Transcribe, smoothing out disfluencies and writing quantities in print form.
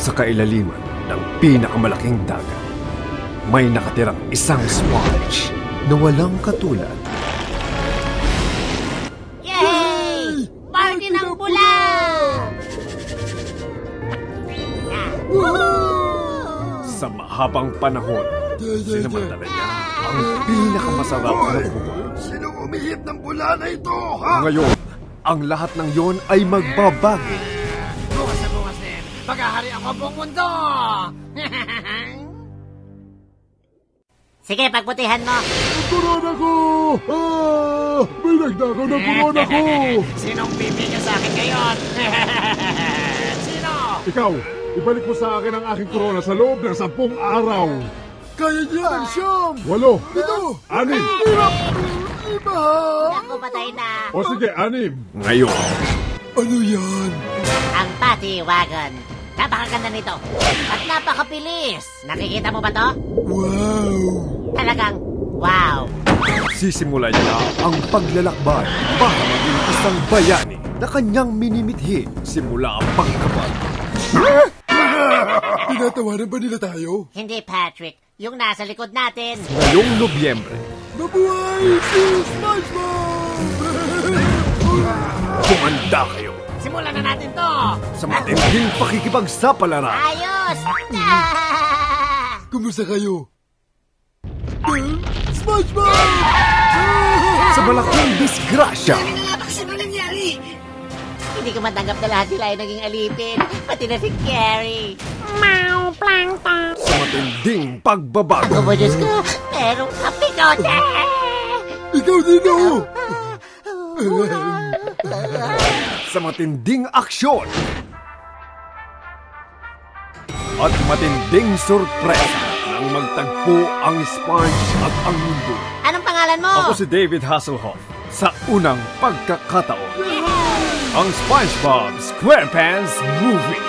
Sa kailaliman ng pinakamalaking dagat, may nakatirang isang sponge na walang katulad. Yay! Party ng bula! Sa mahabang panahon, sinamantala niya ang pinakamasarap na buwan. Sinong umihip ng bula na ito, ha? Ngayon, ang lahat ng yon ay magbabago. Bukas na bukas din, maghahari ako buong mundo! Sige, pagputihan mo. Corona ko! May nagdakaw ng corona ko! Sinong bibigyan sa akin ngayon? Sino? Ikaw, ibalik mo sa akin ang aking corona sa loob ng 10 araw. Kaya niya ng 9, 8, 7, 6. Ako patay na. O sige, 6. Ngayon, Ano yan? Ang Patty Wagon. Napakaganda nito. At napakabilis. Nakikita mo ba to? Wow! Talagang wow. sisimulan niya ang paglalakbay para maging isang bayani na kanyang minimithi simula ang pagkabal. Tinatawanan ba nila tayo? Hindi, Patrick. Yung nasa likod natin. Ngayong Nobyembre, Mabuhay si SpongeBob! kumanda kayo Simulan na natin to. sa matinding pakikipagsapalaran. Ayos! Kumusta kayo? SpongeBob! Sa malaking disgrasya, Hindi ko matanggap na lahat sila ay naging alipin. Pati na si Gary. sa matinding pagbabago, Ako mo, Diyos ko. Merong kapikote. Ikaw din ako! sa matinding aksyon, at matinding sorpresa nang magtagpo ang Sponge at ang mundo. Anong pangalan mo? Ako si David Hasselhoff sa unang pagkakataon. Ang SpongeBob SquarePants Movie.